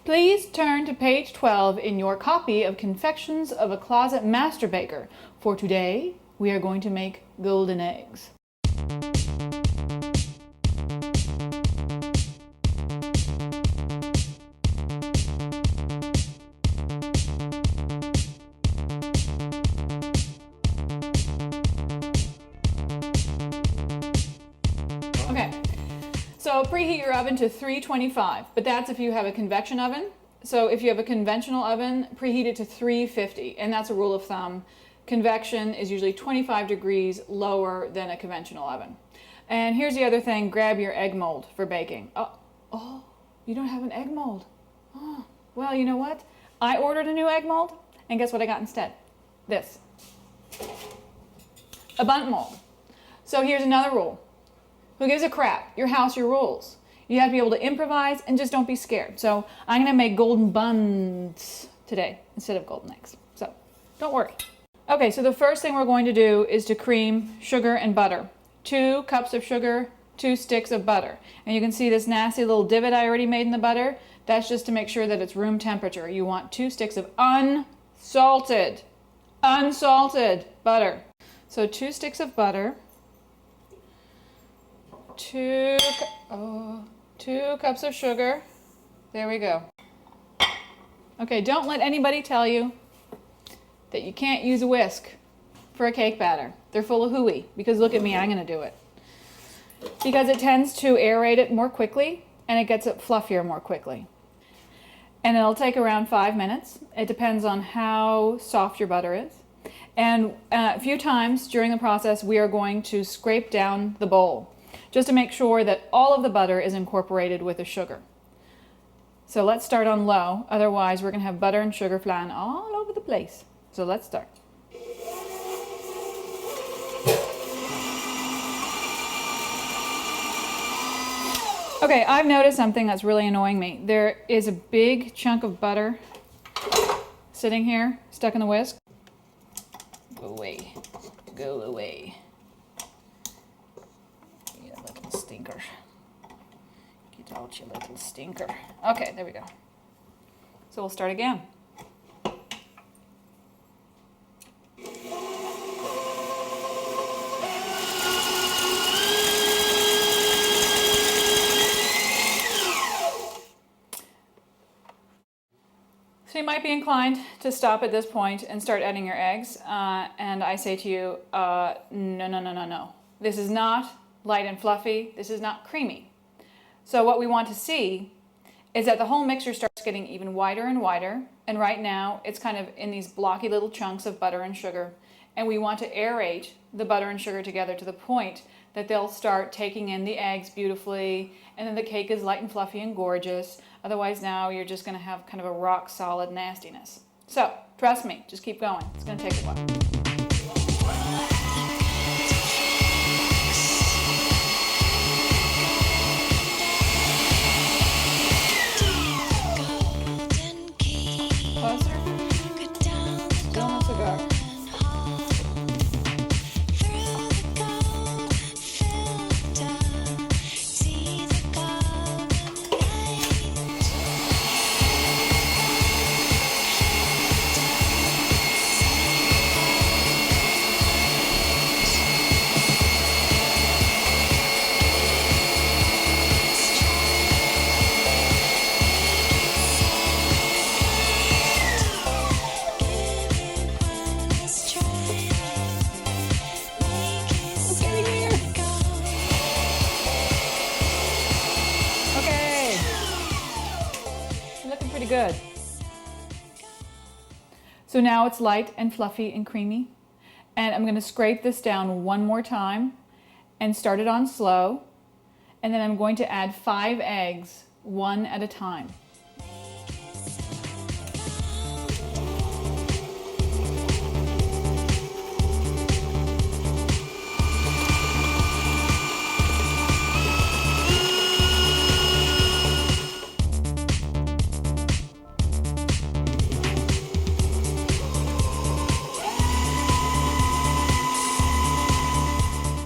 Please turn to page 12 in your copy of Confections of a Closet Master Baker. For today, we are going to make golden eggs. Okay, so preheat your oven to 325, but that's if you have a convection oven. So if you have a conventional oven, preheat it to 350, and that's a rule of thumb. Convection is usually 25 degrees lower than a conventional oven. And here's the other thing, grab your egg mold for baking. Oh, you don't have an egg mold. Oh, well, you know what? I ordered a new egg mold, and guess what I got instead? This. A bundt mold. So here's another rule. Who gives a crap? Your house, your rules. You have to be able to improvise and just don't be scared. So I'm gonna make golden buns today instead of golden eggs. So don't worry. Okay, so the first thing we're going to do is to cream sugar and butter. 2 cups of sugar, 2 sticks of butter. And you can see this nasty little divot I already made in the butter. That's just to make sure that it's room temperature. You want 2 sticks of unsalted butter. So 2 sticks of butter. 2 cups of sugar. There we go. Okay, don't let anybody tell you that you can't use a whisk for a cake batter. They're full of hooey, because look at me, I'm gonna do it. Because it tends to aerate it more quickly and it gets it fluffier more quickly. And it'll take around 5 minutes. It depends on how soft your butter is. And a few times during the process, we are going to scrape down the bowl, just to make sure that all of the butter is incorporated with the sugar. So let's start on low, otherwise we're going to have butter and sugar flying all over the place. So let's start. Okay, I've noticed something that's really annoying me. There is a big chunk of butter sitting here, stuck in the whisk. Go away. Go away. Stinker. Get out, you little stinker. Okay, there we go. So we'll start again. So you might be inclined to stop at this point and start adding your eggs. And I say to you, no. This is not light and fluffy. This is not creamy. So what we want to see is that the whole mixture starts getting even wider and wider. And right now it's kind of in these blocky little chunks of butter and sugar. And we want to aerate the butter and sugar together to the point that they'll start taking in the eggs beautifully. And then the cake is light and fluffy and gorgeous. Otherwise now you're just going to have kind of a rock solid nastiness. So trust me, just keep going. It's going to take a while. Good. So now it's light and fluffy and creamy, and I'm going to scrape this down one more time and start it on slow, and then I'm going to add 5 eggs, one at a time.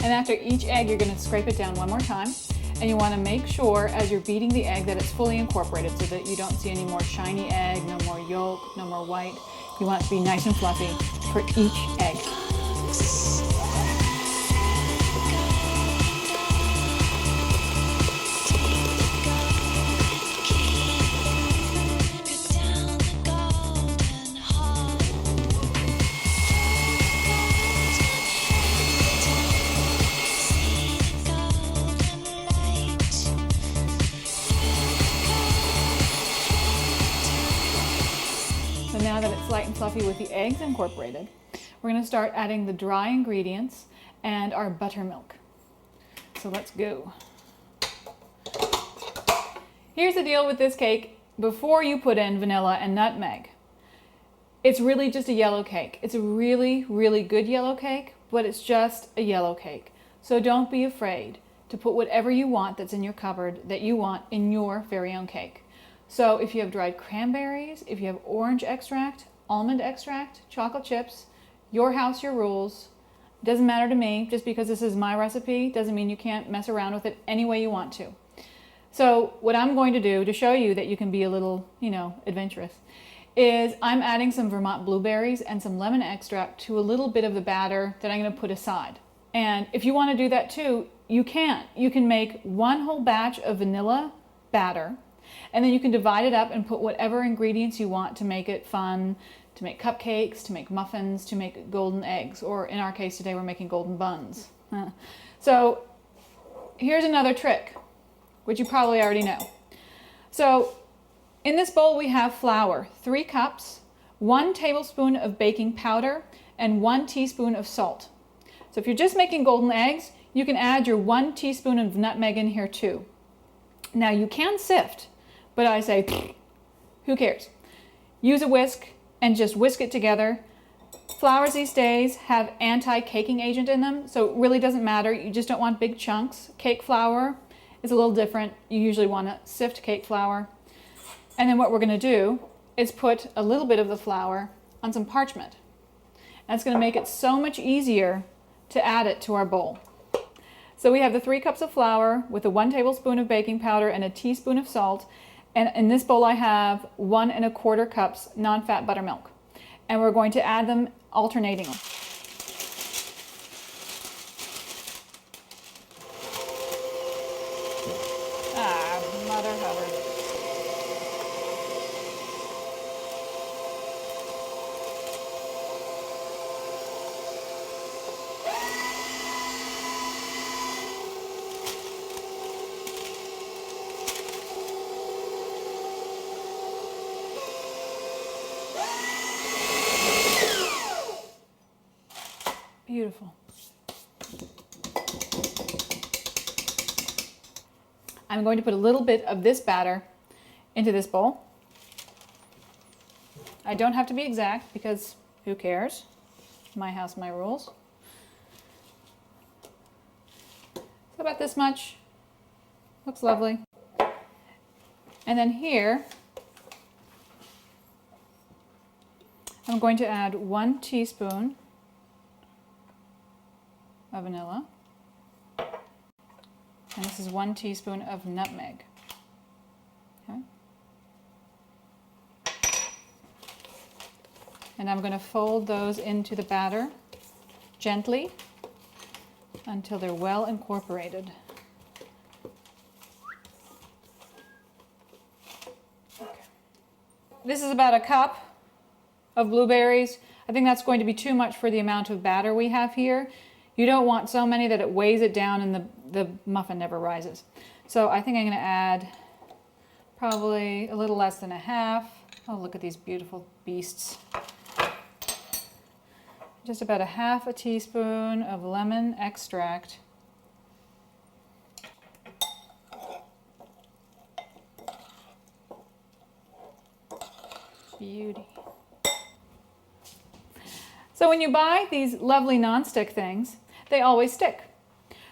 And after each egg, you're going to scrape it down one more time. And you want to make sure as you're beating the egg that it's fully incorporated so that you don't see any more shiny egg, no more yolk, no more white. You want it to be nice and fluffy for each egg. Now that it's light and fluffy with the eggs incorporated, we're going to start adding the dry ingredients and our buttermilk. So let's go. Here's the deal with this cake before you put in vanilla and nutmeg. It's really just a yellow cake. It's a really, really good yellow cake, but it's just a yellow cake. So don't be afraid to put whatever you want that's in your cupboard that you want in your very own cake. So if you have dried cranberries, if you have orange extract, almond extract, chocolate chips, your house, your rules. It doesn't matter to me. Just because this is my recipe doesn't mean you can't mess around with it any way you want to. So what I'm going to do to show you that you can be a little, adventurous, is I'm adding some Vermont blueberries and some lemon extract to a little bit of the batter that I'm going to put aside. And if you want to do that too, you can. You can make one whole batch of vanilla batter, and then you can divide it up and put whatever ingredients you want to make it fun, to make cupcakes, to make muffins, to make golden eggs, or in our case today we're making golden buns. So here's another trick, which you probably already know. So in this bowl we have flour, 3 cups, 1 tablespoon of baking powder, and 1 teaspoon of salt. So if you're just making golden eggs, you can add your 1 teaspoon of nutmeg in here too. Now you can sift, but I say, who cares? Use a whisk and just whisk it together. Flours these days have anti-caking agent in them, so it really doesn't matter. You just don't want big chunks. Cake flour is a little different. You usually want to sift cake flour. And then what we're going to do is put a little bit of the flour on some parchment. That's going to make it so much easier to add it to our bowl. So we have the 3 cups of flour with a 1 tablespoon of baking powder and a teaspoon of salt. And in this bowl I have 1 1/4 cups non-fat buttermilk. And we're going to add them alternatingly. Mother Hubbard. Beautiful. I'm going to put a little bit of this batter into this bowl. I don't have to be exact because who cares? My house, my rules. So about this much. Looks lovely. And then here, I'm going to add 1 teaspoon of vanilla, and this is 1 teaspoon of nutmeg. Okay. And I'm going to fold those into the batter gently until they're well incorporated. Okay. This is about a cup of blueberries. I think that's going to be too much for the amount of batter we have here. You don't want so many that it weighs it down and the muffin never rises. So I think I'm going to add probably a little less than a half. Oh, look at these beautiful beasts. Just about a half a teaspoon of lemon extract. Beauty. So when you buy these lovely non-stick things, they always stick.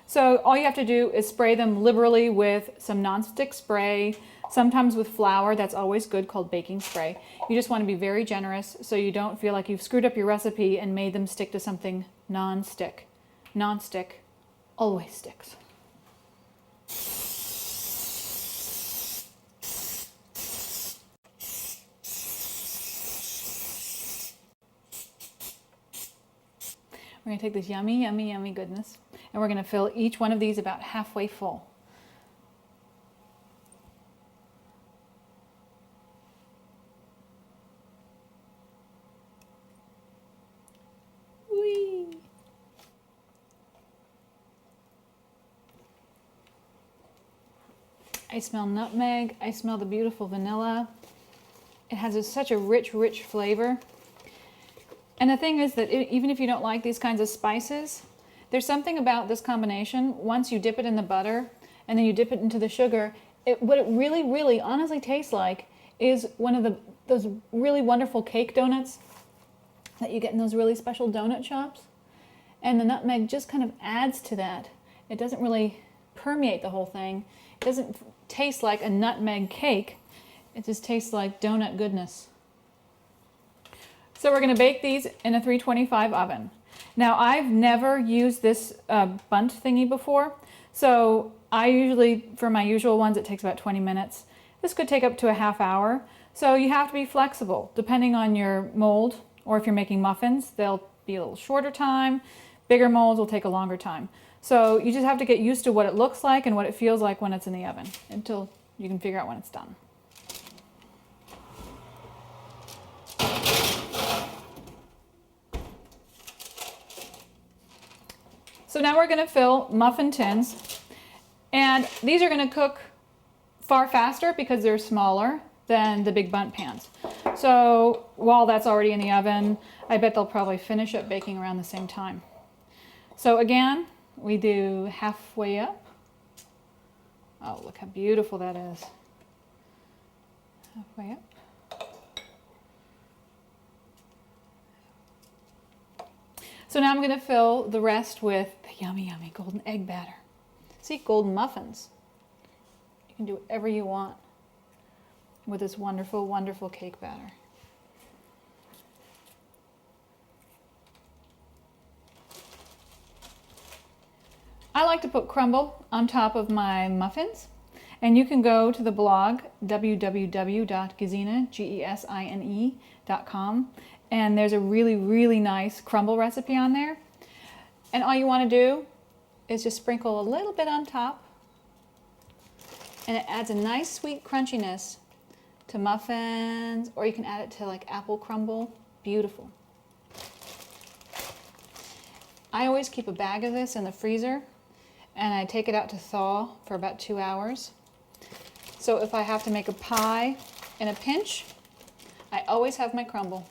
So all you have to do is spray them liberally with some non-stick spray, sometimes with flour, that's always good, called baking spray. You just want to be very generous so you don't feel like you've screwed up your recipe and made them stick to something non-stick. Non-stick always sticks. We're gonna take this yummy, yummy, yummy goodness, and we're gonna fill each one of these about halfway full. Whee! I smell nutmeg, I smell the beautiful vanilla. It has such a rich, rich flavor. And the thing is that even if you don't like these kinds of spices, there's something about this combination. Once you dip it in the butter and then you dip it into the sugar, what it really, really honestly tastes like is one of those really wonderful cake donuts that you get in those really special donut shops. And the nutmeg just kind of adds to that. It doesn't really permeate the whole thing. It doesn't taste like a nutmeg cake. It just tastes like donut goodness. So we're going to bake these in a 325 oven. Now I've never used this bunt thingy before, so I usually, for my usual ones, it takes about 20 minutes. This could take up to a half hour, so you have to be flexible depending on your mold, or if you're making muffins, they'll be a little shorter time. Bigger molds will take a longer time. So you just have to get used to what it looks like and what it feels like when it's in the oven until you can figure out when it's done. So now we're going to fill muffin tins, and these are going to cook far faster because they're smaller than the big bundt pans. So while that's already in the oven, I bet they'll probably finish up baking around the same time. So again, we do halfway up. Oh, look how beautiful that is. Halfway up. So now I'm going to fill the rest with the yummy, yummy golden egg batter. See, golden muffins. You can do whatever you want with this wonderful, wonderful cake batter. I like to put crumble on top of my muffins, and you can go to the blog www.gesine.com, and there's a really, really nice crumble recipe on there. And all you want to do is just sprinkle a little bit on top, and it adds a nice sweet crunchiness to muffins, or you can add it to like apple crumble. Beautiful. I always keep a bag of this in the freezer, and I take it out to thaw for about 2 hours. So if I have to make a pie in a pinch, I always have my crumble.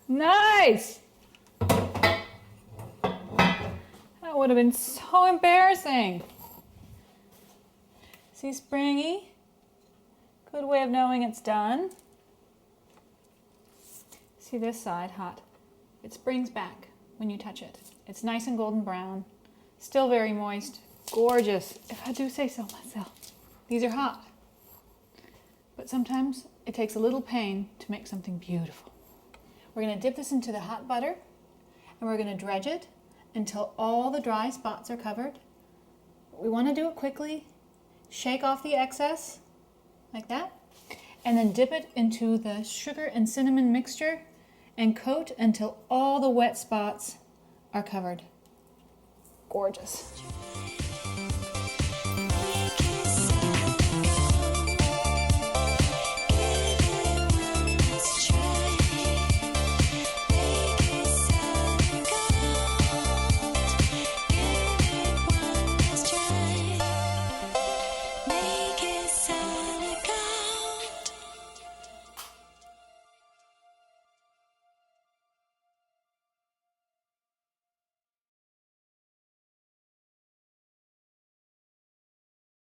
Nice! That would have been so embarrassing. See, springy? Good way of knowing it's done. See this side, hot. It springs back when you touch it. It's nice and golden brown, still very moist, gorgeous, if I do say so myself. These are hot, but sometimes it takes a little pain to make something beautiful. We're going to dip this into the hot butter, and we're going to dredge it until all the dry spots are covered. We want to do it quickly. Shake off the excess, like that, and then dip it into the sugar and cinnamon mixture and coat until all the wet spots are covered. Gorgeous.